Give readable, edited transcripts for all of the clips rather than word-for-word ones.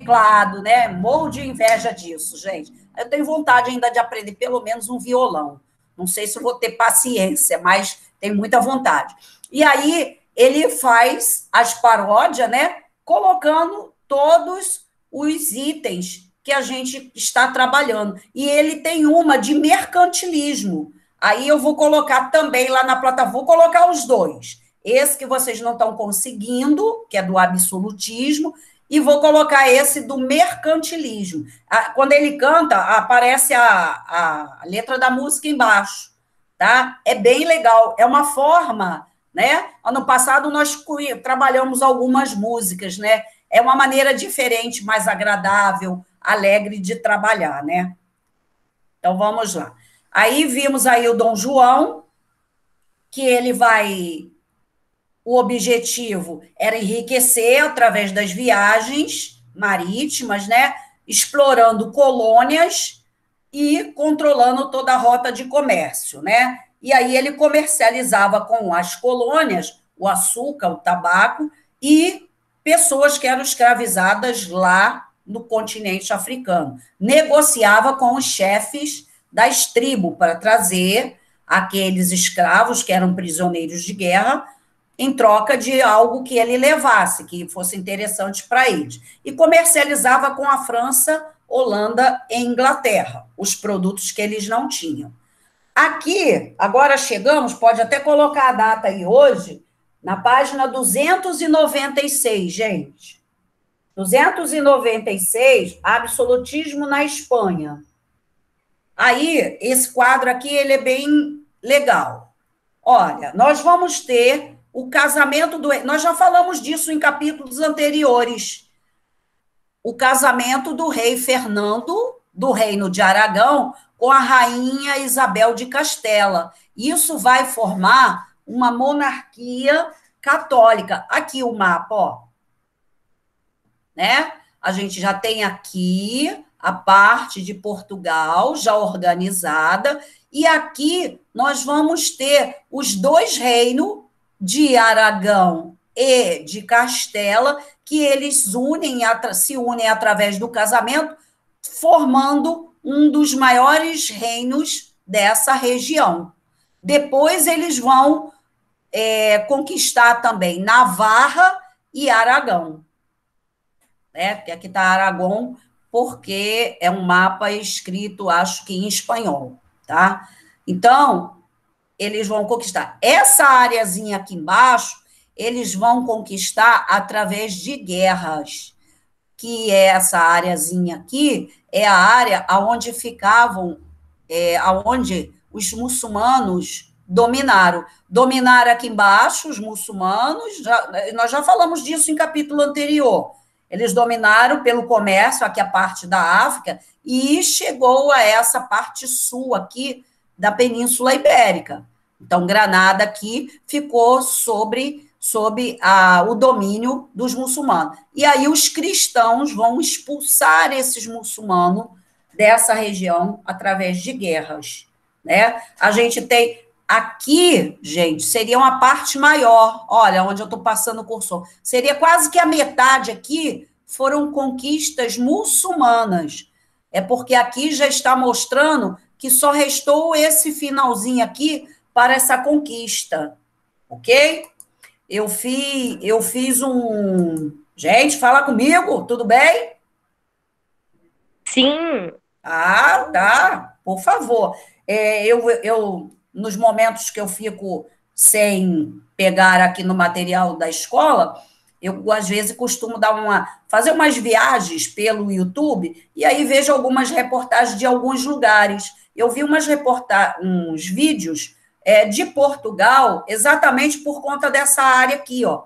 teclado, né? Morro de inveja disso, gente. Eu tenho vontade ainda de aprender pelo menos um violão. Não sei se vou ter paciência, mas tenho muita vontade. E aí ele faz as paródias, né? Colocando todos os itens que a gente está trabalhando. E ele tem uma de mercantilismo. Aí eu vou colocar também lá na plataforma, vou colocar os dois. Esse que vocês não estão conseguindo, que é do absolutismo, e vou colocar esse do mercantilismo. Quando ele canta, aparece a letra da música embaixo, tá? É bem legal, é uma forma, né? Ano passado nós trabalhamos algumas músicas, né? É uma maneira diferente, mais agradável, alegre de trabalhar, né? Então, vamos lá. Aí vimos aí o Dom João, que ele vai... O objetivo era enriquecer através das viagens marítimas, né? Explorando colônias e controlando toda a rota de comércio, né? E aí ele comercializava com as colônias o açúcar, o tabaco e pessoas que eram escravizadas lá no continente africano. Negociava com os chefes das tribos para trazer aqueles escravos que eram prisioneiros de guerra em troca de algo que ele levasse, que fosse interessante para eles. E comercializava com a França, Holanda e Inglaterra, os produtos que eles não tinham. Aqui, agora chegamos, pode até colocar a data aí hoje, na página 296, gente. 296, absolutismo na Espanha. Aí, esse quadro aqui, ele é bem legal. Olha, nós vamos ter o casamento do... Nós já falamos disso em capítulos anteriores. O casamento do rei Fernando, do Reino de Aragão, com a rainha Isabel de Castela. Isso vai formar uma monarquia católica. Aqui o mapa, ó. Né? A gente já tem aqui a parte de Portugal já organizada, e aqui nós vamos ter os dois reinos de Aragão e de Castela, que eles se unem através do casamento, formando um dos maiores reinos dessa região. Depois eles vão conquistar também Navarra e Aragão. Né? Porque aqui está Aragão, porque é um mapa escrito, acho que em espanhol. Tá? Então, eles vão conquistar. Essa áreazinha aqui embaixo, eles vão conquistar através de guerras, que é essa áreazinha aqui, é a área onde ficavam, onde os muçulmanos dominaram. Dominaram aqui embaixo os muçulmanos, nós já falamos disso em capítulo anterior. Eles dominaram pelo comércio, aqui a parte da África, e chegou a essa parte sul aqui da Península Ibérica. Então, Granada aqui ficou sob o domínio dos muçulmanos. E aí os cristãos vão expulsar esses muçulmanos dessa região através de guerras. Né? A gente tem aqui, gente, seria uma parte maior. Olha, onde eu estou passando o cursor. Seria quase que a metade aqui foram conquistas muçulmanas. É porque aqui já está mostrando que só restou esse finalzinho aqui para essa conquista, ok? Eu fiz um... Gente, fala comigo, tudo bem? Sim. Ah, tá, por favor. Nos momentos que eu fico sem pegar aqui no material da escola, eu, às vezes, costumo fazer umas viagens pelo YouTube, e aí vejo algumas reportagens de alguns lugares. Eu vi uns vídeos de Portugal, exatamente por conta dessa área aqui, ó.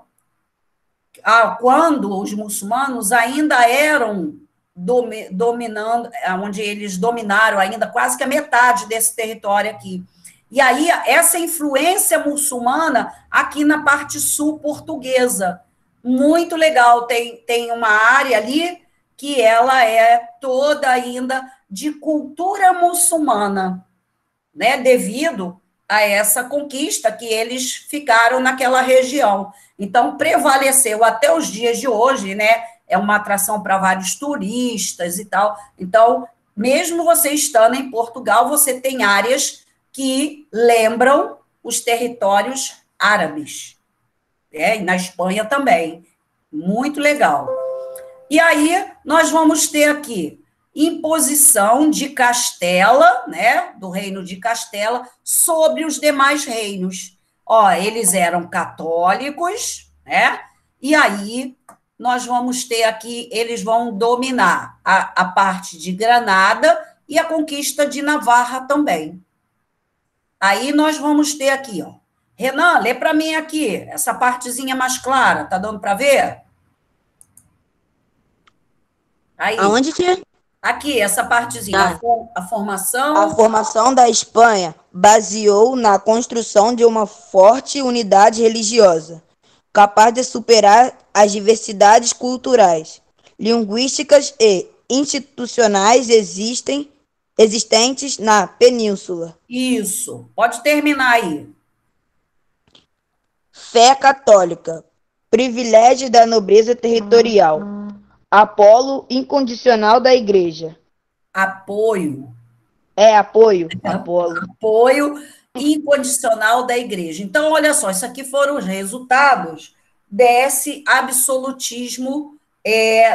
Quando os muçulmanos ainda eram dominando, onde eles dominaram ainda quase que a metade desse território aqui. E aí, essa influência muçulmana aqui na parte sul portuguesa, muito legal, tem uma área ali que ela é toda ainda de cultura muçulmana, né, devido a essa conquista que eles ficaram naquela região. Então, prevaleceu até os dias de hoje, né, é uma atração para vários turistas e tal. Então, mesmo você estando em Portugal, você tem áreas que lembram os territórios árabes, e na Espanha também. Muito legal. E aí, nós vamos ter aqui imposição de Castela, né, do reino de Castela, sobre os demais reinos. Ó, eles eram católicos, né? E aí nós vamos ter aqui, eles vão dominar a parte de Granada e a conquista de Navarra também. Aí nós vamos ter aqui, ó. Renan, lê para mim aqui, essa partezinha mais clara, tá dando para ver? Aí. Aonde que é? Aqui, essa partezinha, a formação. A formação da Espanha baseou na construção de uma forte unidade religiosa, capaz de superar as diversidades culturais, linguísticas e institucionais existentes na península. Isso, pode terminar aí. Fé católica, privilégio da nobreza territorial, apolo incondicional da Igreja. Apoio. Apoio. Apolo. Apoio incondicional da Igreja. Então, olha só, isso aqui foram os resultados desse absolutismo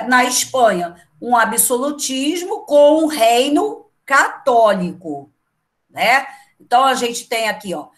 na Espanha. Um absolutismo com um reino católico, né? Então, a gente tem aqui, ó,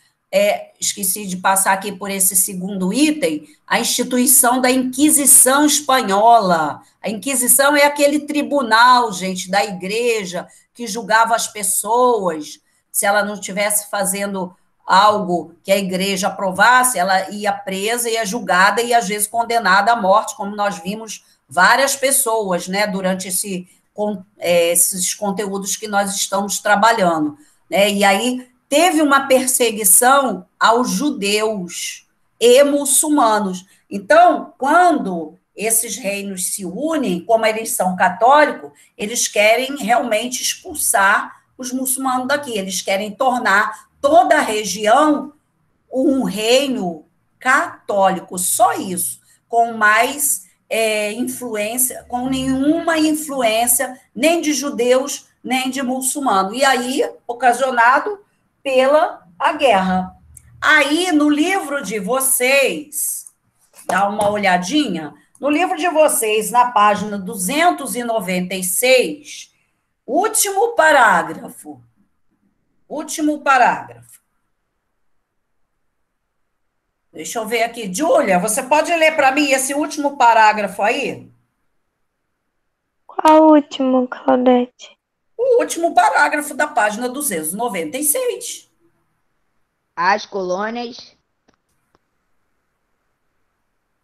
esqueci de passar aqui por esse segundo item, a instituição da Inquisição Espanhola. A Inquisição é aquele tribunal, gente, da igreja, que julgava as pessoas. Se ela não estivesse fazendo algo que a igreja aprovasse, ela ia presa, ia julgada e, às vezes, condenada à morte, como nós vimos várias pessoas, né, durante esses conteúdos que nós estamos trabalhando, né? E aí teve uma perseguição aos judeus e muçulmanos. Então, quando esses reinos se unem, como eles são católicos, eles querem realmente expulsar os muçulmanos daqui, eles querem tornar toda a região um reino católico, só isso, com mais influência, com nenhuma influência nem de judeus, nem de muçulmanos. E aí, ocasionado pela a guerra. Aí, no livro de vocês, dá uma olhadinha, no livro de vocês, na página 296, último parágrafo. Último parágrafo. Deixa eu ver aqui. Júlia, você pode ler para mim esse último parágrafo aí? Qual último, Claudete? O último parágrafo da página 296. As colônias.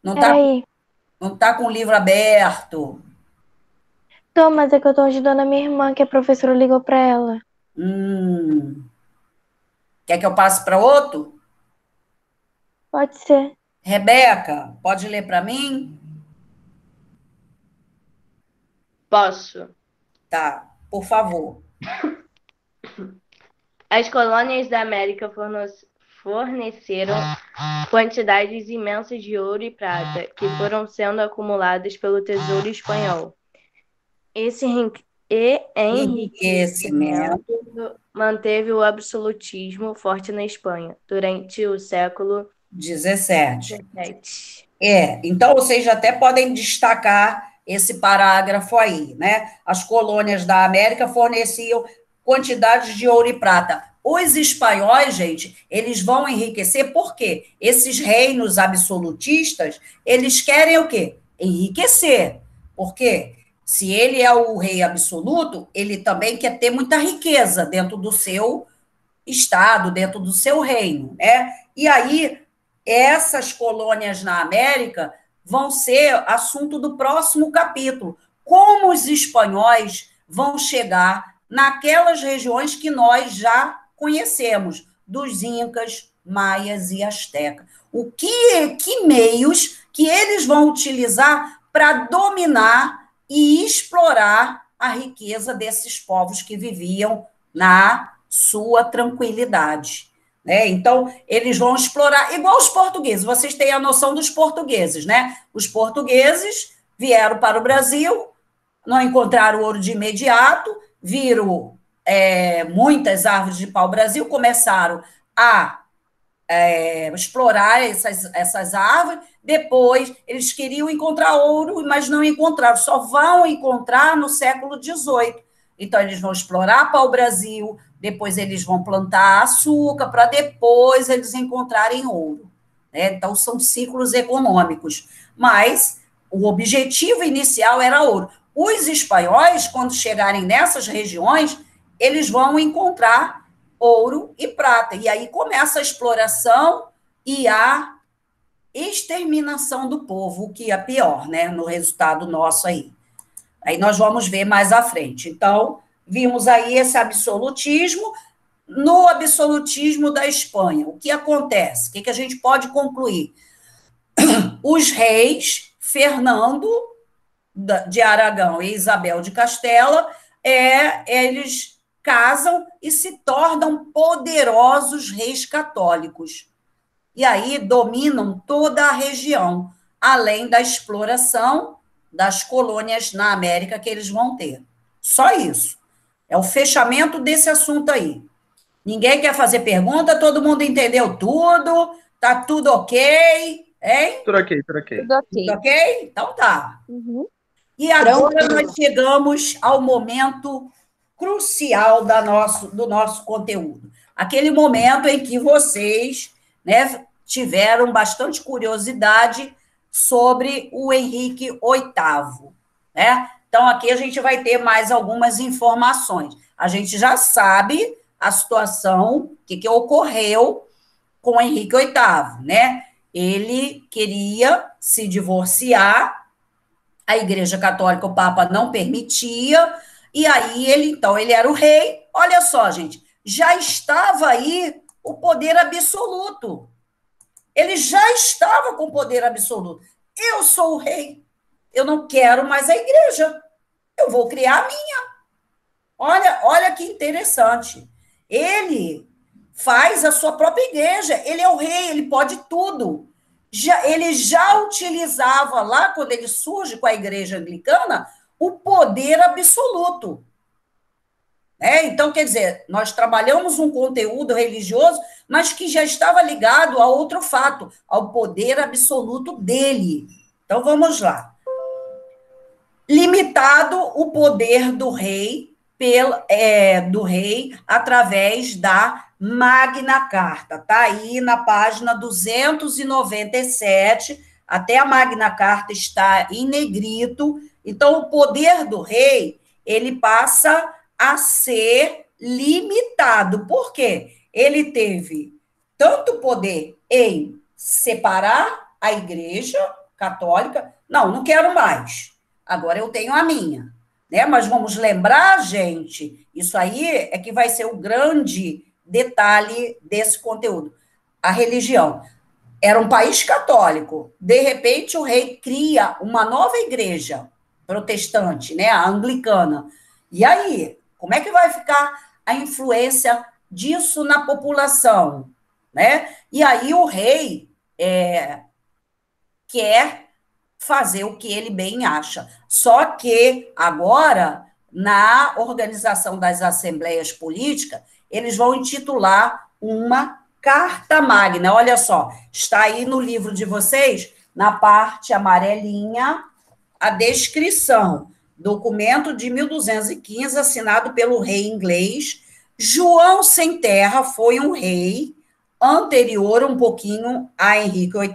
Não Peraí. tá com o livro aberto. Tô, mas é que eu tô ajudando a minha irmã, que a professora ligou pra ela. Quer que eu passe para outro? Pode ser. Rebeca, pode ler para mim? Posso. Tá, por favor. As colônias da América forneceram quantidades imensas de ouro e prata, que foram sendo acumuladas pelo Tesouro Espanhol. Esse enriquecimento manteve o absolutismo forte na Espanha durante o século 17. 17. Então vocês até podem destacar esse parágrafo aí, né? As colônias da América forneciam quantidades de ouro e prata. Os espanhóis, gente, eles vão enriquecer, por quê? Esses reinos absolutistas, eles querem o quê? Enriquecer. Por quê? Se ele é o rei absoluto, ele também quer ter muita riqueza dentro do seu estado, dentro do seu reino, né? E aí, essas colônias na América vão ser assunto do próximo capítulo. Como os espanhóis vão chegar naquelas regiões que nós já conhecemos, dos incas, maias e astecas. Que meios que eles vão utilizar para dominar e explorar a riqueza desses povos que viviam na sua tranquilidade, né? Então, eles vão explorar, igual os portugueses, vocês têm a noção dos portugueses, né? Os portugueses vieram para o Brasil, não encontraram ouro de imediato, viram muitas árvores de pau-brasil, começaram a explorar essas árvores, depois eles queriam encontrar ouro, mas não encontraram, só vão encontrar no século XVIII. Então, eles vão explorar pau-brasil, depois eles vão plantar açúcar, para depois eles encontrarem ouro. Né? Então, são ciclos econômicos. Mas o objetivo inicial era ouro. Os espanhóis, quando chegarem nessas regiões, eles vão encontrar ouro e prata. E aí começa a exploração e a exterminação do povo, o que é pior, né? No resultado nosso aí. Aí nós vamos ver mais à frente. Então, vimos aí esse absolutismo. No absolutismo da Espanha, o que acontece? O que a gente pode concluir? Os reis, Fernando de Aragão e Isabel de Castela, eles casam e se tornam poderosos reis católicos. E aí dominam toda a região, além da exploração das colônias na América que eles vão ter. Só isso. É o fechamento desse assunto aí. Ninguém quer fazer pergunta, todo mundo entendeu tudo, tá tudo ok, hein? Tudo ok, tudo ok. Tudo ok. Tudo ok? Então tá. Uhum. E agora Tranquilo. nós chegamos ao momento crucial do nosso conteúdo. Aquele momento em que vocês, né, tiveram bastante curiosidade sobre o Henrique VIII. Né? Então, aqui a gente vai ter mais algumas informações. A gente já sabe a situação, o que ocorreu com o Henrique VIII. Né? Ele queria se divorciar, a Igreja Católica, o Papa não permitia, e aí ele era o rei. Olha só, gente, já estava aí o poder absoluto. Ele já estava com poder absoluto. Eu sou o rei, eu não quero mais a igreja, eu vou criar a minha. Olha que interessante. Ele faz a sua própria igreja, ele é o rei, ele pode tudo. Ele já utilizava lá, quando ele surge com a igreja anglicana, o poder absoluto. Então, quer dizer, nós trabalhamos um conteúdo religioso, mas que já estava ligado a outro fato, ao poder absoluto dele. Então, vamos lá. Limitado o poder do rei, através da Magna Carta. Está aí na página 297, até a Magna Carta está em negrito. Então, o poder do rei, ele passa a ser limitado. Por quê? Ele teve tanto poder em separar a Igreja Católica, não quero mais, agora eu tenho a minha. Né? Mas vamos lembrar, gente, isso aí é que vai ser o grande detalhe desse conteúdo. A religião. Era um país católico. De repente, o rei cria uma nova igreja protestante, né? A anglicana. E aí, como é que vai ficar a influência disso na população? Né? E aí o rei quer fazer o que ele bem acha. Só que agora, na organização das assembleias políticas, eles vão intitular uma Carta Magna. Olha só, está aí no livro de vocês, na parte amarelinha, a descrição. Documento de 1215, assinado pelo rei inglês. João Sem Terra foi um rei anterior um pouquinho a Henrique VIII,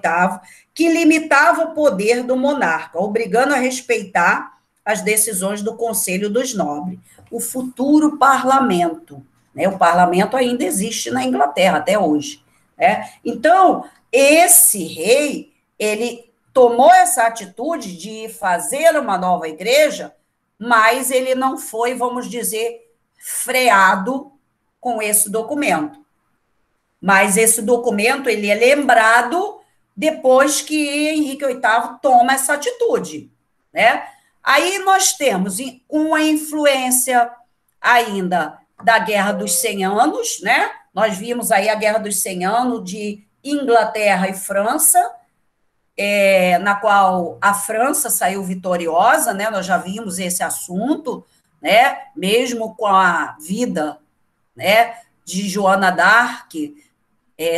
que limitava o poder do monarca, obrigando a respeitar as decisões do Conselho dos Nobres. O futuro parlamento. Né? O parlamento ainda existe na Inglaterra até hoje. Né? Então, esse rei, ele tomou essa atitude de fazer uma nova igreja, mas ele não foi, vamos dizer, freado com esse documento. Mas esse documento, ele é lembrado depois que Henrique VIII toma essa atitude, né? Aí nós temos, com a influência ainda da Guerra dos 100 Anos, né? Nós vimos aí a Guerra dos 100 Anos de Inglaterra e França. na qual a França saiu vitoriosa, né? Nós já vimos esse assunto, né? Mesmo com a vida, né, de Joana d'Arc,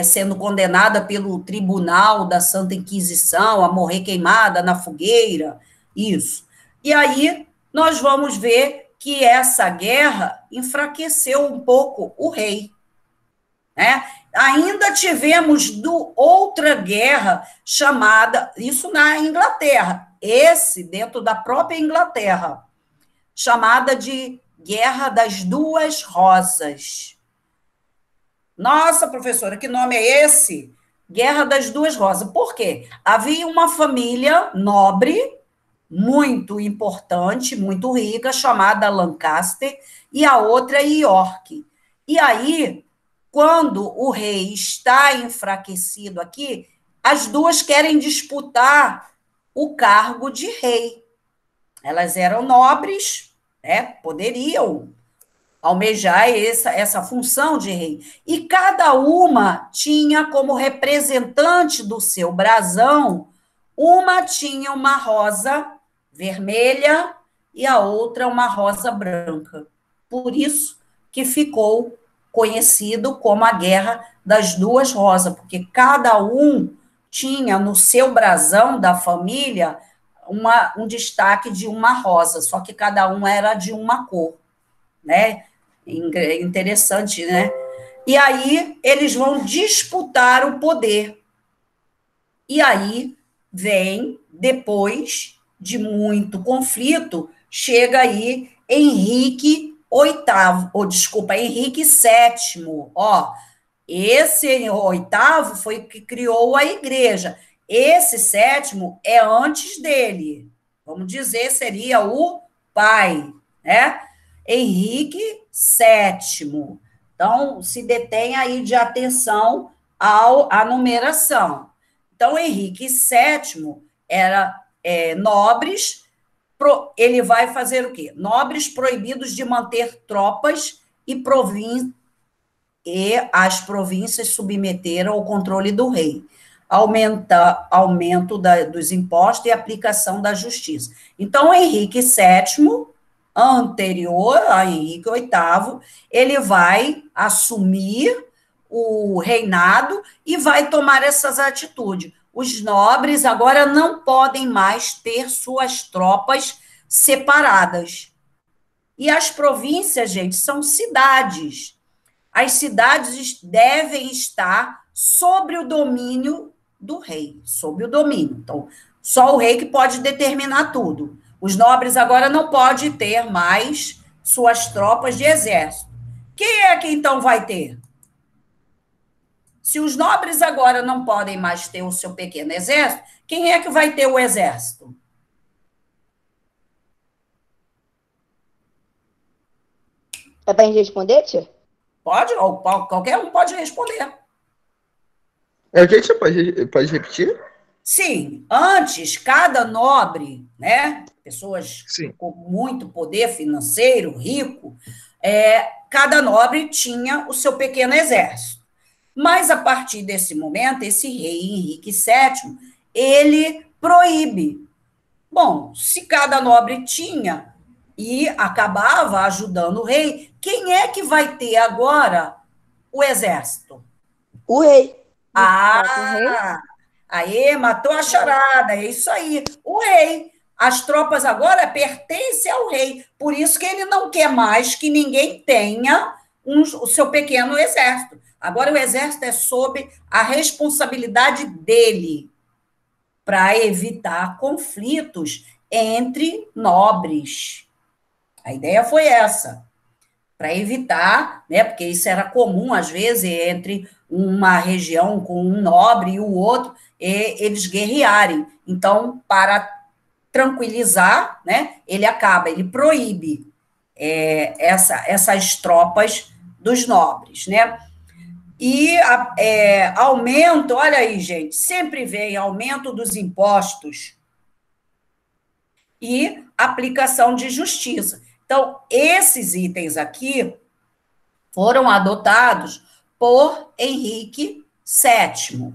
sendo condenada pelo Tribunal da Santa Inquisição a morrer queimada na fogueira, isso. E aí nós vamos ver que essa guerra enfraqueceu um pouco o rei, né? Ainda tivemos outra guerra chamada, isso na Inglaterra, dentro da própria Inglaterra, chamada de Guerra das Duas Rosas. Nossa, professora, que nome é esse? Guerra das Duas Rosas. Por quê? Havia uma família nobre, muito importante, muito rica, chamada Lancaster, e a outra York. E aí, quando o rei está enfraquecido aqui, as duas querem disputar o cargo de rei. Elas eram nobres, né? Poderiam almejar essa função de rei. E cada uma tinha como representante do seu brasão, uma tinha uma rosa vermelha e a outra uma rosa branca. Por isso que ficou conhecido como a Guerra das Duas Rosas, porque cada um tinha no seu brasão da família um destaque de uma rosa, só que cada um era de uma cor, né? Interessante, né? E aí eles vão disputar o poder. E aí vem, depois de muito conflito, chega aí Henrique VII. Ó, esse oitavo foi o que criou a igreja. Esse sétimo é antes dele. Vamos dizer, seria o pai, né? Henrique VII. Então, se detém aí de atenção à numeração. Então, Henrique VII era nobres, ele vai fazer o quê? Nobres proibidos de manter tropas e as províncias submeteram ao controle do rei. Aumento dos impostos e aplicação da justiça. Então, Henrique VII, anterior a Henrique VIII, ele vai assumir o reinado e vai tomar essas atitudes. Os nobres agora não podem mais ter suas tropas separadas. E as províncias, gente, são cidades. As cidades devem estar sob o domínio do rei, sob o domínio. Então, só o rei que pode determinar tudo. Os nobres agora não podem ter mais suas tropas de exército. Quem é que então vai ter? Se os nobres agora não podem mais ter o seu pequeno exército, quem é que vai ter o exército? É para a gente responder, tia? Pode, qualquer um pode responder. Gente, você pode repetir? Sim, antes, cada nobre, né, pessoas Sim. com muito poder financeiro, rico, cada nobre tinha o seu pequeno exército. Mas, a partir desse momento, esse rei Henrique VII, ele proíbe. Bom, se cada nobre tinha e acabava ajudando o rei, quem é que vai ter agora o exército? O rei. Aí, matou a charada, é isso aí. O rei. As tropas agora pertencem ao rei. Por isso que ele não quer mais que ninguém tenha o seu pequeno exército. Agora o exército é sob a responsabilidade dele para evitar conflitos entre nobres. A ideia foi essa, para evitar, né, porque isso era comum, às vezes, entre uma região com um nobre e o outro, eles guerrearem. Então, para tranquilizar, né, ele proíbe essas tropas dos nobres, né? E aumento, olha aí, gente, sempre vem aumento dos impostos e aplicação de justiça. Então, esses itens aqui foram adotados por Henrique VII,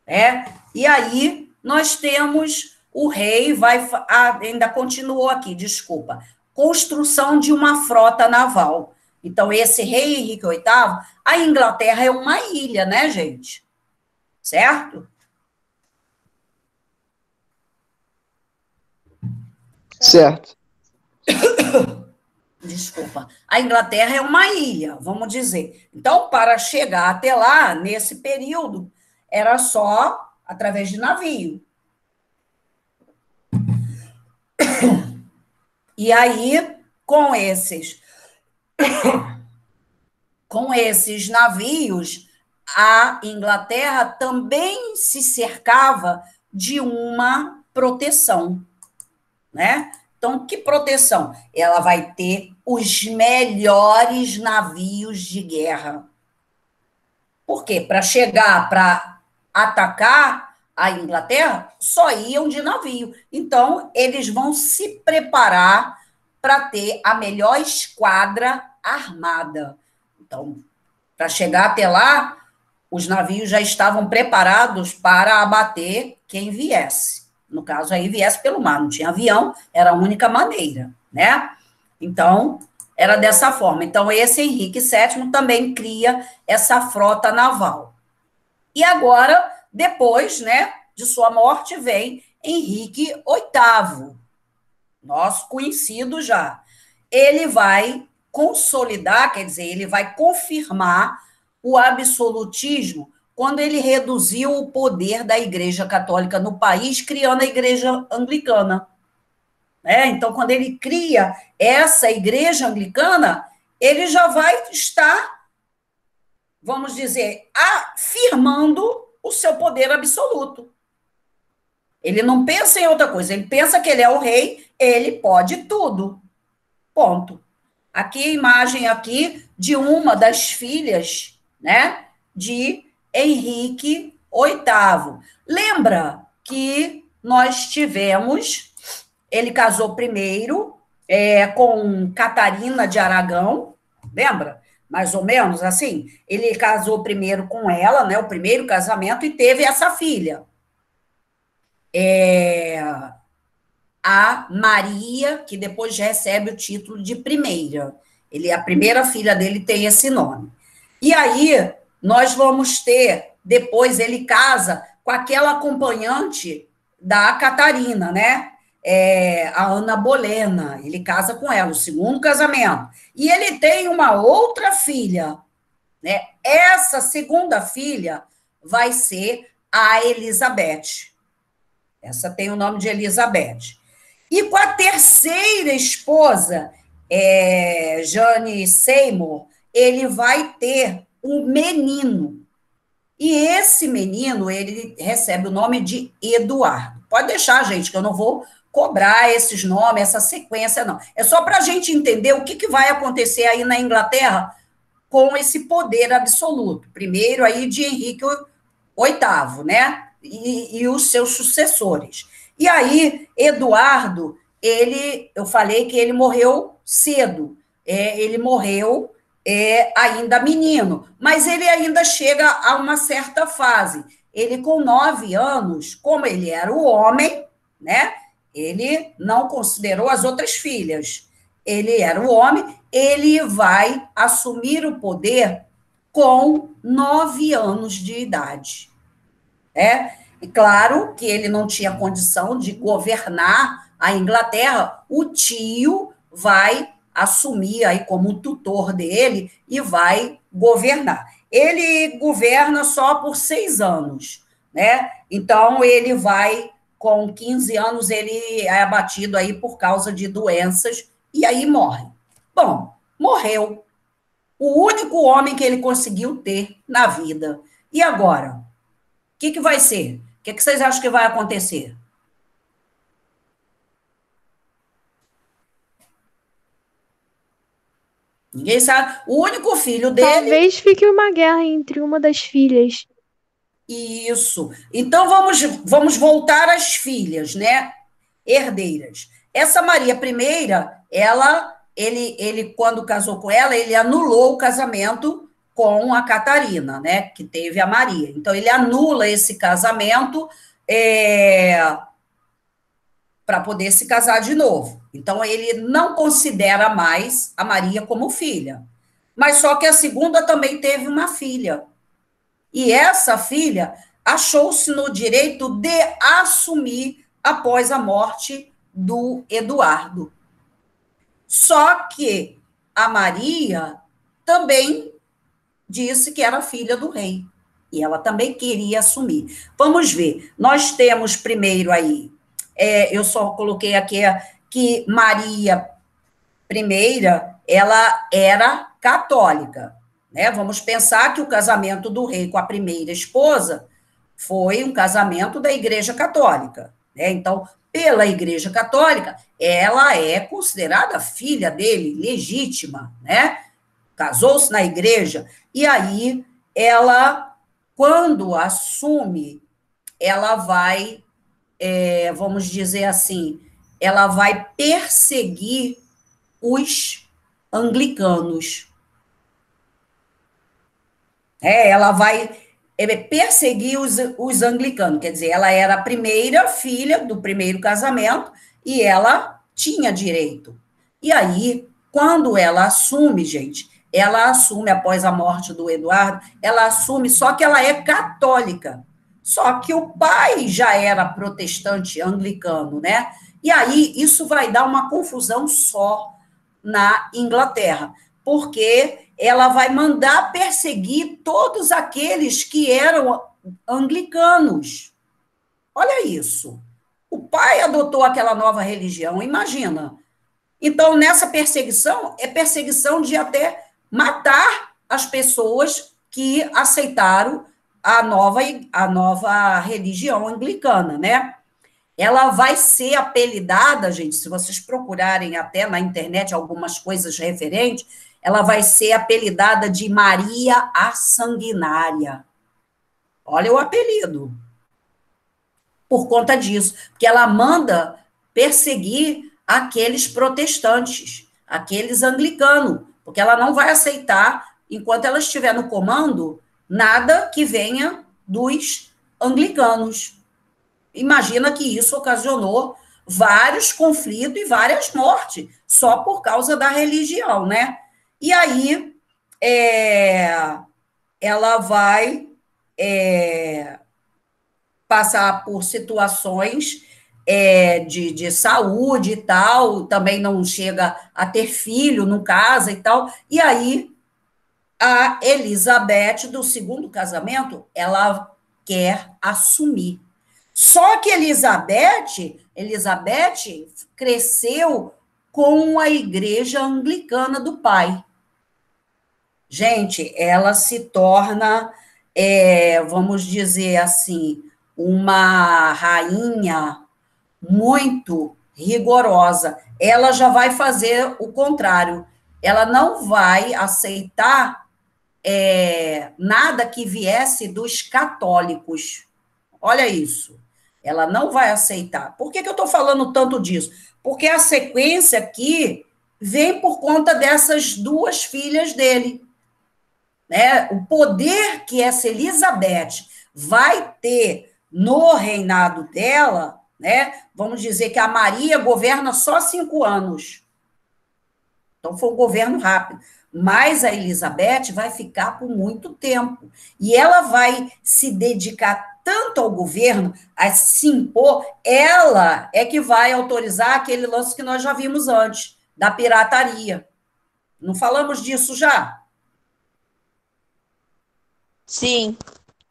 né? E aí nós temos o rei, ainda continuou aqui, desculpa, construção de uma frota naval. Então, esse rei Henrique VIII, a Inglaterra é uma ilha, né, gente? Certo? Certo. Desculpa. A Inglaterra é uma ilha, vamos dizer. Então, para chegar até lá, nesse período, era só através de navio. E aí, com esses navios, a Inglaterra também se cercava de uma proteção, né? Então, que proteção? Ela vai ter os melhores navios de guerra. Por quê? Para chegar, para atacar a Inglaterra, só iam de navio. Então, eles vão se preparar para ter a melhor esquadra armada. Então, para chegar até lá, os navios já estavam preparados para abater quem viesse. No caso, aí viesse pelo mar, não tinha avião, era a única maneira, né? Então, era dessa forma. Então, esse Henrique VII também cria essa frota naval. E agora, depois, né, de sua morte, vem Henrique VIII, nosso conhecido já. Ele vai consolidar, quer dizer, ele vai confirmar o absolutismo quando ele reduziu o poder da Igreja Católica no país, criando a Igreja Anglicana. Então, quando ele cria essa Igreja Anglicana, ele já vai estar, vamos dizer, afirmando o seu poder absoluto. Ele não pensa em outra coisa, ele pensa que ele é o rei, ele pode tudo. Ponto. Aqui a imagem aqui de uma das filhas, né, de Henrique VIII. Lembra que nós tivemos, ele casou primeiro com Catarina de Aragão, lembra? Mais ou menos assim. Ele casou primeiro com ela, né, o primeiro casamento, e teve essa filha. A Maria, que depois recebe o título de primeira. A primeira filha dele tem esse nome. E aí, nós vamos ter, depois ele casa com aquela acompanhante da Catarina, né? A Ana Bolena. Ele casa com ela, o segundo casamento. E ele tem uma outra filha, né? Essa segunda filha vai ser a Elizabeth. Essa tem o nome de Elizabeth. E com a terceira esposa, Jane Seymour, ele vai ter um menino. E esse menino, ele recebe o nome de Eduardo. Pode deixar, gente, que eu não vou cobrar esses nomes, essa sequência, não. É só para a gente entender o que vai acontecer aí na Inglaterra com esse poder absoluto. Primeiro aí de Henrique VIII, né? E os seus sucessores. E aí, Eduardo, eu falei que ele morreu cedo. Ele morreu ainda menino, mas ele ainda chega a uma certa fase. Ele, com 9 anos, como ele era o homem, né? Ele não considerou as outras filhas. Ele era o homem, ele vai assumir o poder com 9 anos de idade. E claro que ele não tinha condição de governar a Inglaterra, o tio vai assumir aí como tutor dele e vai governar. Ele governa só por 6 anos, né? Então, ele vai, com 15 anos, ele é abatido aí por causa de doenças e aí morre. Bom, morreu. O único homem que ele conseguiu ter na vida. E agora? O que vai ser? O que vocês acham que vai acontecer? Ninguém sabe. O único filho dele... Talvez fique uma guerra entre uma das filhas. Isso. Então, vamos voltar às filhas, né? Herdeiras. Essa Maria I, ele, quando casou com ela, ele anulou o casamento com a Catarina, né? Que teve a Maria. Então, ele anula esse casamento para poder se casar de novo. Então, ele não considera mais a Maria como filha. Mas só que a segunda também teve uma filha. E essa filha achou-se no direito de assumir após a morte do Eduardo. Só que a Maria também disse que era filha do rei. E ela também queria assumir. Vamos ver. Nós temos primeiro aí, eu só coloquei aqui que Maria I, ela era católica. Né? Vamos pensar que o casamento do rei com a primeira esposa foi um casamento da Igreja Católica. Né? Então, pela Igreja Católica, ela é considerada filha dele, legítima, né? Casou-se na igreja, e aí ela, quando assume, ela vai, vamos dizer assim, ela vai perseguir os anglicanos. Ela vai perseguir os anglicanos, quer dizer, ela era a primeira filha do primeiro casamento e ela tinha direito. E aí, quando ela assume, gente, ela assume, após a morte do Eduardo, ela assume, só que ela é católica. Só que o pai já era protestante anglicano, né? E aí, isso vai dar uma confusão só na Inglaterra, porque ela vai mandar perseguir todos aqueles que eram anglicanos. Olha isso. O pai adotou aquela nova religião, imagina. Então, nessa perseguição, é perseguição de até matar as pessoas que aceitaram a nova religião anglicana, né? Ela vai ser apelidada, gente, se vocês procurarem até na internet algumas coisas referentes, ela vai ser apelidada de Maria a Sanguinária. Olha o apelido. Por conta disso, porque ela manda perseguir aqueles protestantes, aqueles anglicanos, porque ela não vai aceitar, enquanto ela estiver no comando, nada que venha dos anglicanos. Imagina que isso ocasionou vários conflitos e várias mortes, só por causa da religião, né? E aí, ela vai passar por situações de saúde e tal, também não chega a ter filho, não casa e tal, e aí a Elizabeth, do segundo casamento, ela quer assumir. Só que Elizabeth cresceu com a igreja anglicana do pai. Gente, ela se torna, vamos dizer assim, uma rainha muito rigorosa. Ela já vai fazer o contrário. Ela não vai aceitar nada que viesse dos católicos. Olha isso. Ela não vai aceitar. Por que eu estou falando tanto disso? Porque a sequência aqui vem por conta dessas duas filhas dele. Né? O poder que essa Elizabeth vai ter no reinado dela, né? Vamos dizer que a Maria governa só 5 anos. Então, foi um governo rápido. Mas a Elizabeth vai ficar por muito tempo. E ela vai se dedicar tanto ao governo, a se impor, ela é que vai autorizar aquele lance que nós já vimos antes, da pirataria. Não falamos disso já? Sim.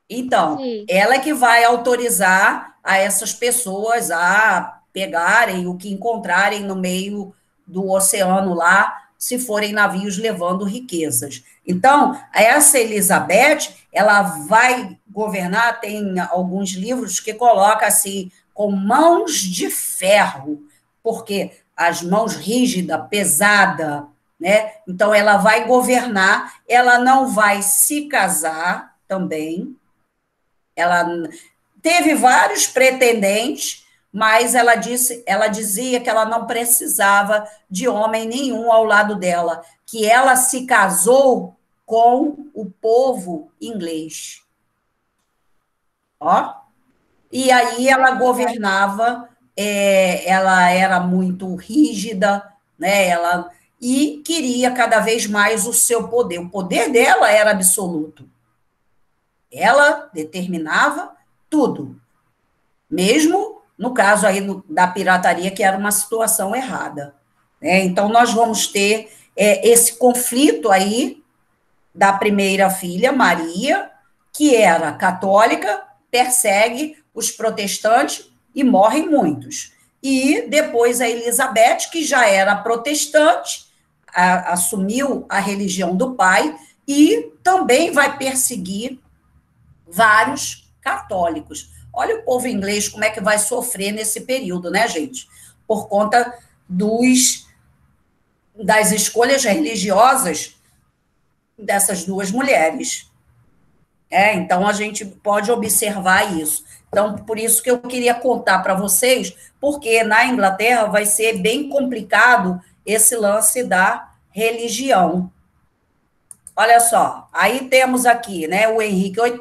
Então, Sim. ela é que vai autorizar a essas pessoas a pegarem o que encontrarem no meio do oceano lá, se forem navios levando riquezas. Então, essa Elizabeth, ela vai governar, tem alguns livros que colocam assim, com mãos de ferro, porque as mãos rígidas, pesada, né? Então, ela vai governar, ela não vai se casar também. Ela teve vários pretendentes, mas ela dizia que ela não precisava de homem nenhum ao lado dela, que ela se casou com o povo inglês. Ó, E aí ela governava, ela era muito rígida, né? E queria cada vez mais o seu poder. O poder dela era absoluto. Ela determinava tudo, mesmo no caso aí da pirataria, que era uma situação errada, né? Então, nós vamos ter esse conflito aí da primeira filha, Maria, que era católica, persegue os protestantes e morrem muitos. E depois a Elizabeth, que já era protestante, assumiu a religião do pai e também vai perseguir vários católicos. Olha o povo inglês como é que vai sofrer nesse período, né, gente? Por conta das escolhas religiosas dessas duas mulheres. Então, a gente pode observar isso. Então, por isso que eu queria contar para vocês, porque na Inglaterra vai ser bem complicado esse lance da religião. Olha só, aí temos aqui, né, o Henrique VIII,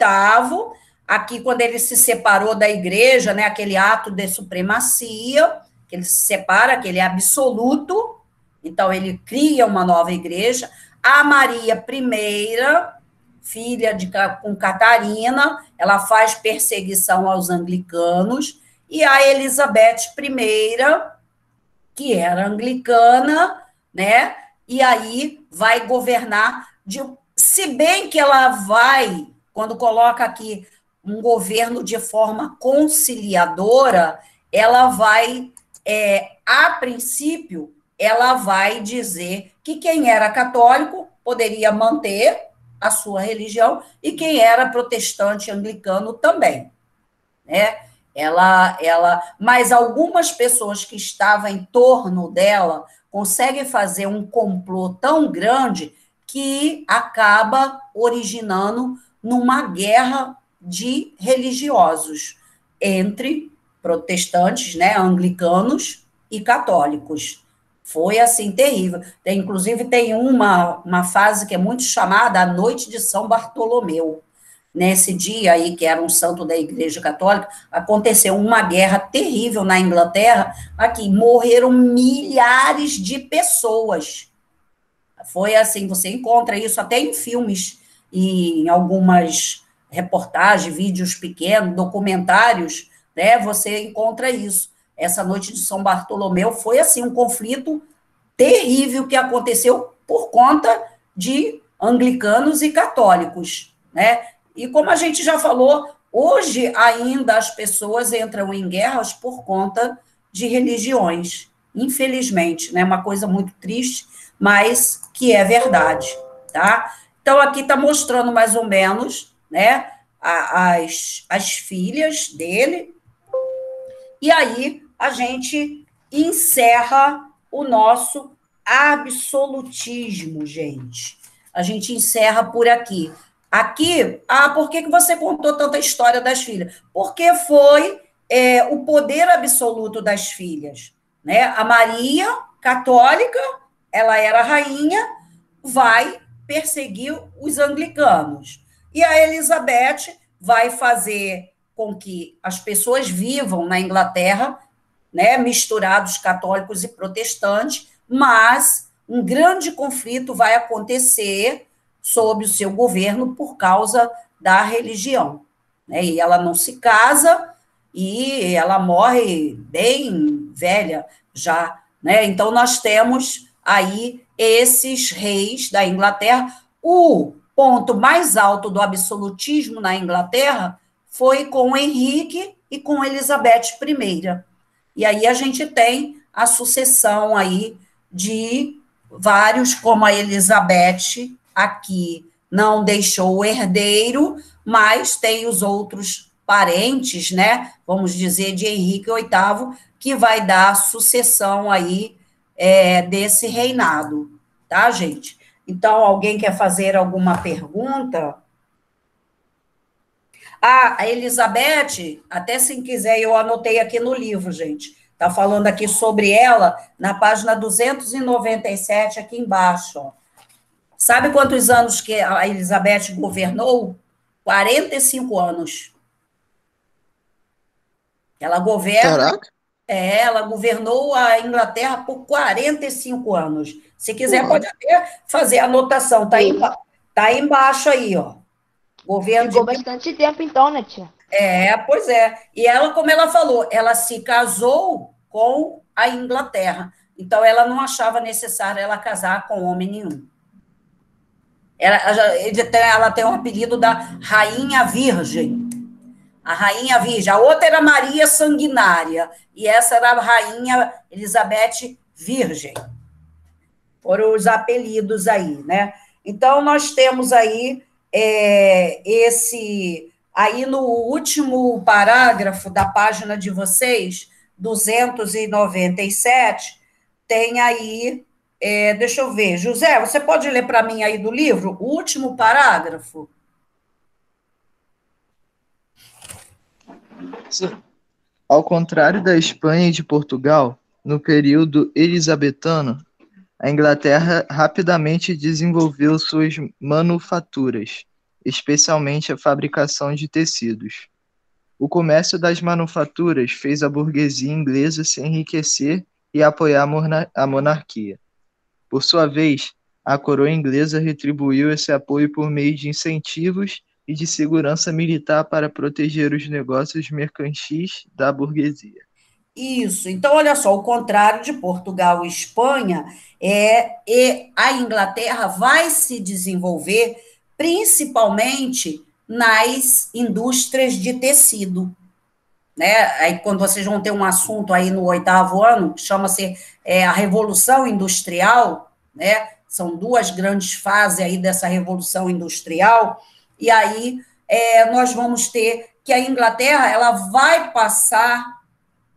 aqui quando ele se separou da igreja, né, aquele ato de supremacia, que ele se separa, que ele é absoluto, então ele cria uma nova igreja. A Maria I, filha com Catarina, ela faz perseguição aos anglicanos, e a Elizabeth I, que era anglicana, né, e aí vai governar, se bem que ela vai, quando coloca aqui um governo de forma conciliadora, ela vai, a princípio, ela vai dizer que quem era católico poderia manter a sua religião e quem era protestante anglicano também, né? Mas algumas pessoas que estavam em torno dela conseguem fazer um complô tão grande que acaba originando numa guerra de religiosos entre protestantes, né, anglicanos e católicos. Foi, assim, terrível. Inclusive, tem uma fase que é muito chamada a Noite de São Bartolomeu. Nesse dia aí, que era um santo da Igreja Católica, aconteceu uma guerra terrível na Inglaterra. Aqui, morreram milhares de pessoas. Foi assim, você encontra isso até em filmes, e em algumas reportagens, vídeos pequenos, documentários, né, você encontra isso. Essa Noite de São Bartolomeu foi, assim, um conflito terrível que aconteceu por conta de anglicanos e católicos, né? E como a gente já falou, hoje ainda as pessoas entram em guerras por conta de religiões, infelizmente, né? Uma coisa muito triste, mas que é verdade, tá? Então, aqui está mostrando mais ou menos, né, as filhas dele, e aí a gente encerra o nosso absolutismo, gente. A gente encerra por aqui. Aqui, por que você contou tanta história das filhas? Porque foi o poder absoluto das filhas, né? A Maria, católica, ela era rainha, vai perseguir os anglicanos. E a Elizabeth vai fazer com que as pessoas vivam na Inglaterra, né, misturados católicos e protestantes, mas um grande conflito vai acontecer sob o seu governo por causa da religião, né? E ela não se casa e ela morre bem velha já, né? Então, nós temos aí esses reis da Inglaterra. O ponto mais alto do absolutismo na Inglaterra foi com Henrique e com Elizabeth I. E aí a gente tem a sucessão aí de vários, como a Elizabeth aqui não deixou o herdeiro, mas tem os outros parentes, né, vamos dizer, de Henrique VIII, que vai dar sucessão aí desse reinado, tá, gente? Então, alguém quer fazer alguma pergunta? A Elizabeth, até se quiser, eu anotei aqui no livro, gente. Está falando aqui sobre ela, na página 297, aqui embaixo. Ó. Sabe quantos anos que a Elizabeth governou? 45 anos. Ela governa, Caraca. ela governou a Inglaterra por 45 anos. Se quiser, pode até fazer a anotação, tá aí embaixo aí, ó. Governo Ficou de... bastante tempo então, né, tia? Pois é. E ela, como ela falou, ela se casou com a Inglaterra. Então, ela não achava necessário ela casar com homem nenhum. Ela tem o apelido da Rainha Virgem. A Rainha Virgem. A outra era Maria Sanguinária. E essa era a Rainha Elizabeth Virgem. Foram os apelidos aí, né? Então, nós temos aí Aí, no último parágrafo da página de vocês, 297, tem aí... deixa eu ver. José, você pode ler para mim aí do livro o último parágrafo? Sim. Ao contrário da Espanha e de Portugal, no período elisabetano, a Inglaterra rapidamente desenvolveu suas manufaturas, especialmente a fabricação de tecidos. O comércio das manufaturas fez a burguesia inglesa se enriquecer e apoiar a monarquia. Por sua vez, a coroa inglesa retribuiu esse apoio por meio de incentivos e de segurança militar para proteger os negócios mercantis da burguesia. Isso. Então, olha só, o contrário de Portugal e Espanha, e a Inglaterra vai se desenvolver principalmente nas indústrias de tecido, né? Aí, quando vocês vão ter um assunto aí no 8º ano, que chama-se a Revolução Industrial, né? São duas grandes fases aí dessa Revolução Industrial, e aí nós vamos ter que a Inglaterra ela vai passar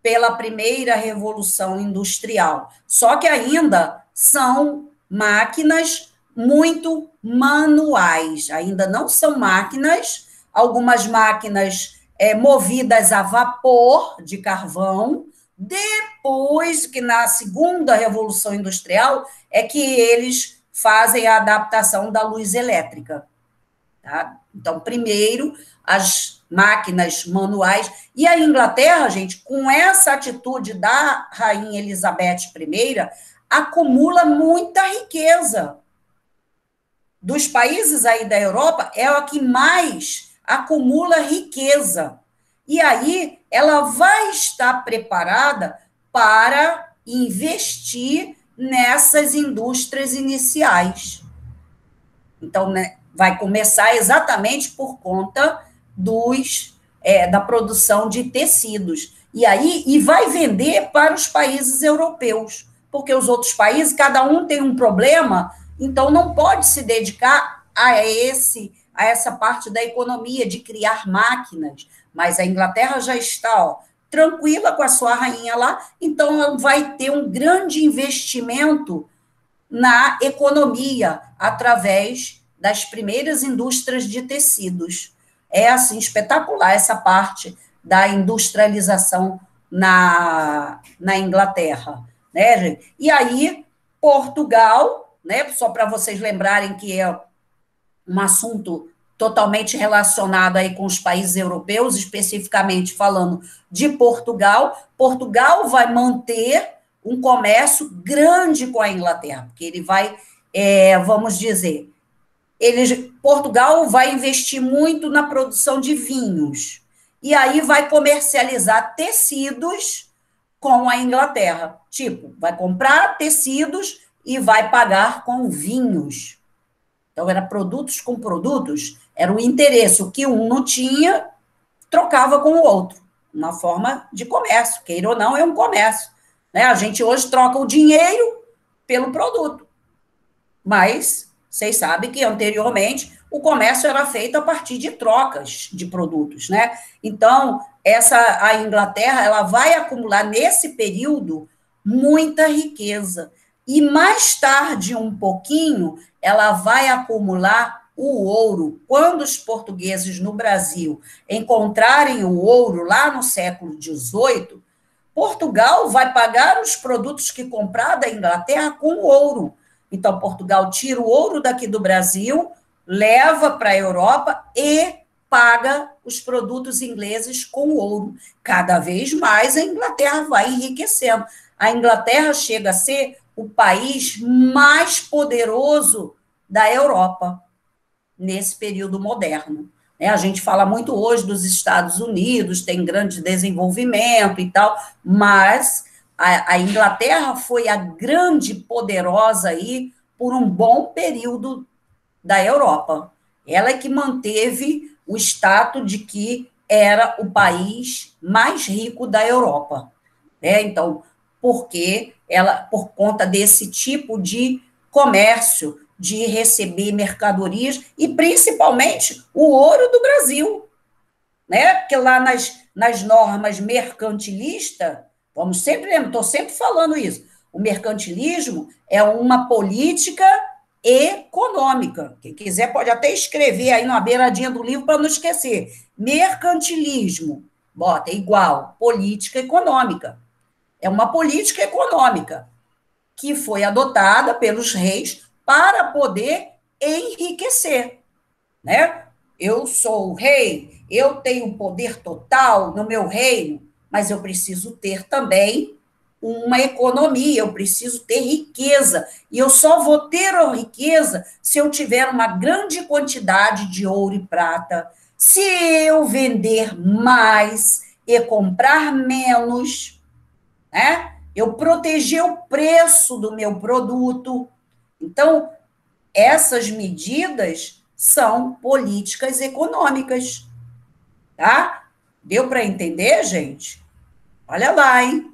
pela primeira revolução industrial. Só que ainda são máquinas muito manuais, ainda não são máquinas, algumas máquinas movidas a vapor de carvão, depois que na segunda revolução industrial é que eles fazem a adaptação da luz elétrica. Tá? Então, primeiro, as máquinas manuais. E a Inglaterra, gente, com essa atitude da Rainha Elizabeth I, acumula muita riqueza. Dos países aí da Europa, é a que mais acumula riqueza. E aí, ela vai estar preparada para investir nessas indústrias iniciais. Então, né, vai começar exatamente por conta da produção de tecidos. E vai vender para os países europeus, porque os outros países, cada um tem um problema, então não pode se dedicar a essa parte da economia, de criar máquinas. Mas a Inglaterra já está tranquila com a sua rainha lá, então ela vai ter um grande investimento na economia, através das primeiras indústrias de tecidos. É, assim, espetacular essa parte da industrialização na Inglaterra, né, gente? E aí, Portugal, né, só para vocês lembrarem que é um assunto totalmente relacionado aí com os países europeus, especificamente falando de Portugal. Portugal vai manter um comércio grande com a Inglaterra, porque ele vai, vamos dizer, Portugal vai investir muito na produção de vinhos, e aí vai comercializar tecidos com a Inglaterra. Tipo, vai comprar tecidos e vai pagar com vinhos. Então, era produtos com produtos, era o interesse. O que um não tinha, trocava com o outro. Uma forma de comércio, queira ou não, é um comércio. Né? A gente hoje troca o dinheiro pelo produto. Mas vocês sabem que, anteriormente, o comércio era feito a partir de trocas de produtos, né? Então, a Inglaterra, ela vai acumular, nesse período, muita riqueza. E, mais tarde, um pouquinho, ela vai acumular o ouro. Quando os portugueses no Brasil encontrarem o ouro, lá no século XVIII, Portugal vai pagar os produtos que comprar da Inglaterra com ouro. Então, Portugal tira o ouro daqui do Brasil, leva para a Europa e paga os produtos ingleses com ouro. Cada vez mais a Inglaterra vai enriquecendo. A Inglaterra chega a ser o país mais poderoso da Europa nesse período moderno. A gente fala muito hoje dos Estados Unidos, tem grande desenvolvimento e tal, mas a Inglaterra foi a grande poderosa aí por um bom período da Europa. Ela é que manteve o status de que era o país mais rico da Europa. Então, porque ela, por conta desse tipo de comércio, de receber mercadorias, e principalmente o ouro do Brasil, Porque lá nas normas mercantilistas, vamos sempre lembrar, estou sempre falando isso, o mercantilismo é uma política econômica. Quem quiser pode até escrever aí na beiradinha do livro para não esquecer. Mercantilismo, bota igual, política econômica. É uma política econômica que foi adotada pelos reis para poder enriquecer, Eu sou o rei, eu tenho poder total no meu reino, mas eu preciso ter também uma economia, eu preciso ter riqueza, e eu só vou ter a riqueza se eu tiver uma grande quantidade de ouro e prata, se eu vender mais e comprar menos, Eu proteger o preço do meu produto. Então, essas medidas são políticas econômicas, tá? Deu para entender, gente? Olha lá, hein?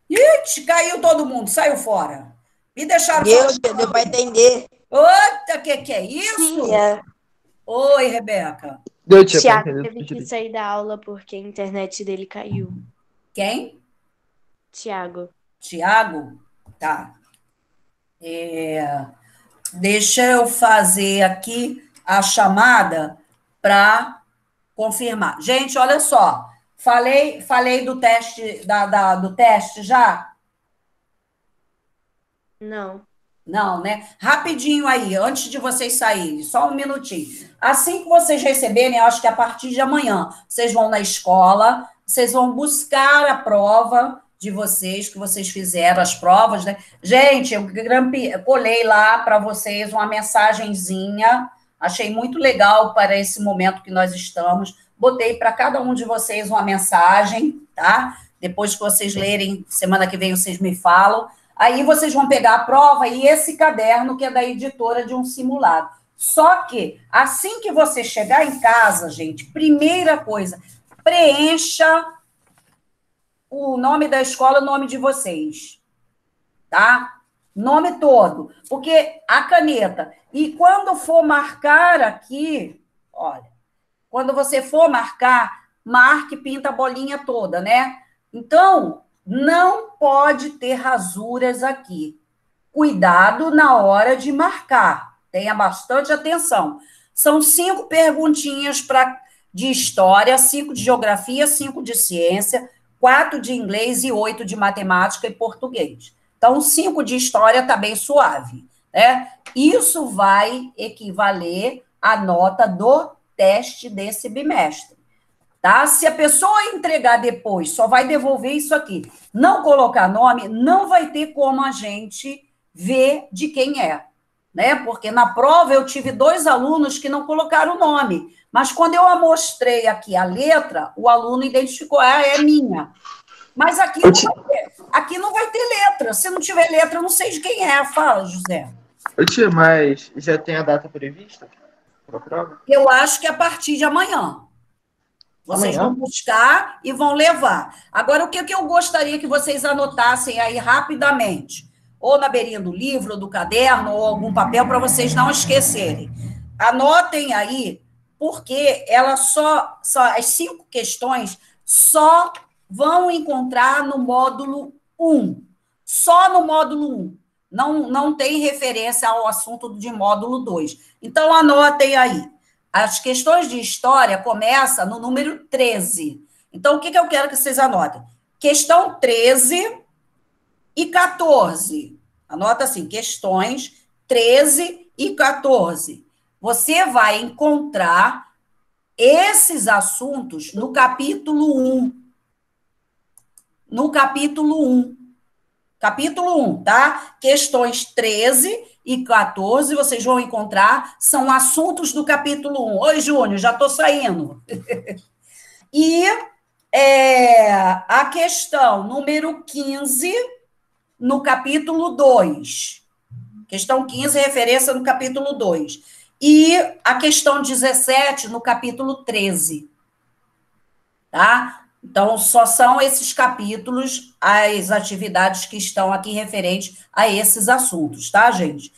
Ixi, caiu todo mundo, saiu fora. Me deixaram Deu para entender. Outra, que é isso? Tia. Oi, Rebeca. Deu, tia, pra Tiago entender teve tudo que sair da aula porque a internet dele caiu. Quem? Tiago. Tiago? Tá. Deixa eu fazer aqui a chamada para confirmar. Gente, olha só. Falei do teste, do teste já? Não. Não, Rapidinho aí, antes de vocês saírem, só um minutinho. Assim que vocês receberem, acho que a partir de amanhã, vocês vão na escola, vocês vão buscar a prova de vocês, que vocês fizeram as provas, Gente, eu colei lá para vocês uma mensagenzinha, achei muito legal para esse momento que nós estamos. Botei para cada um de vocês uma mensagem, tá? Depois que vocês lerem, semana que vem vocês me falam. Aí vocês vão pegar a prova e esse caderno que é da editora de um simulado. Só que, assim que você chegar em casa, gente, primeira coisa, preencha o nome da escola, o nome de vocês, tá? Nome todo, porque a caneta. E quando for marcar aqui, olha, quando você for marcar, marque, pinta a bolinha toda, Então, não pode ter rasuras aqui. Cuidado na hora de marcar. Tenha bastante atenção. São 5 perguntinhas de história, 5 de geografia, 5 de ciência, 4 de inglês e 8 de matemática e português. Então, 5 de história está bem suave, Isso vai equivaler à nota do teste desse bimestre. Tá? Se a pessoa entregar depois, só vai devolver isso aqui. Não colocar nome, não vai ter como a gente ver de quem é. Porque na prova eu tive 2 alunos que não colocaram o nome. Mas quando eu mostrei aqui a letra, o aluno identificou, é minha. Mas aqui não vai ter letra. Se não tiver letra, eu não sei de quem é. Fala, José. Tia, mas já tem a data prevista para a prova? Eu acho que a partir de amanhã. Vocês vão buscar e vão levar. Agora, o que eu gostaria que vocês anotassem aí rapidamente? Ou na beirinha do livro, ou do caderno, ou algum papel, para vocês não esquecerem. Anotem aí, porque as 5 questões só vão encontrar no módulo 1. Só no módulo 1. Não tem referência ao assunto de módulo 2. Então, anotem aí. As questões de história começam no número 13. Então, o que eu quero que vocês anotem? Questão 13 e 14. Anota assim, questões 13 e 14. Você vai encontrar esses assuntos no capítulo 1. No capítulo 1. Capítulo 1, tá? Questões 13 e 14, vocês vão encontrar, são assuntos do capítulo 1. Oi, Júnior, já estou saindo. E a questão número 15, no capítulo 2. Questão 15, referência no capítulo 2. E a questão 17, no capítulo 13. Tá? Então, só são esses capítulos, as atividades que estão aqui referentes a esses assuntos, tá, gente?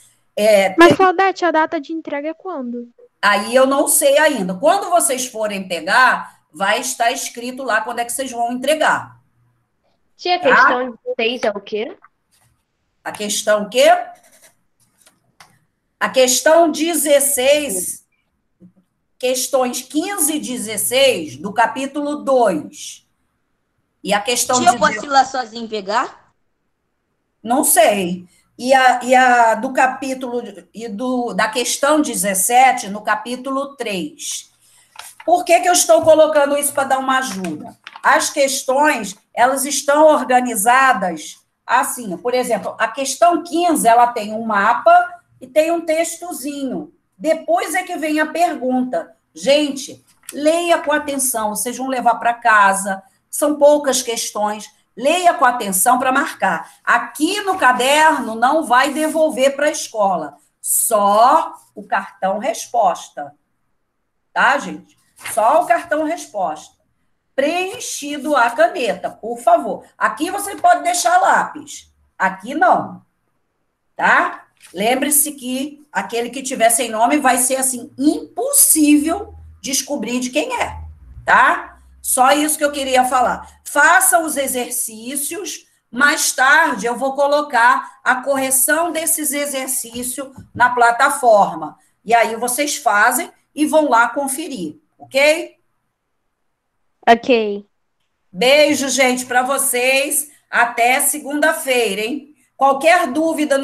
Mas, Claudete, a data de entrega é quando? Aí eu não sei ainda. Quando vocês forem pegar, vai estar escrito lá quando é que vocês vão entregar. Tia, a questão 16 é o quê? A questão o quê? A questão 16, questões 15 e 16, do capítulo 2. E a questão Tia, eu posso ir lá sozinho pegar? Não sei. E a do capítulo da questão 17, no capítulo 3. Por que eu estou colocando isso para dar uma ajuda? As questões, elas estão organizadas assim. Por exemplo, a questão 15, ela tem um mapa e tem um textozinho. Depois é que vem a pergunta. Gente, leia com atenção, vocês vão levar para casa. São poucas questões. Leia com atenção para marcar. Aqui no caderno não vai devolver para a escola. Só o cartão resposta. Tá, gente? Só o cartão resposta. Preenchido a caneta, por favor. Aqui você pode deixar lápis. Aqui não. Tá? Lembre-se que aquele que tiver sem nome vai ser, assim, impossível descobrir de quem é. Tá? Só isso que eu queria falar. Faça os exercícios. Mais tarde, eu vou colocar a correção desses exercícios na plataforma. E aí vocês fazem e vão lá conferir, ok? Ok. Beijo, gente, para vocês. Até segunda-feira, hein? Qualquer dúvida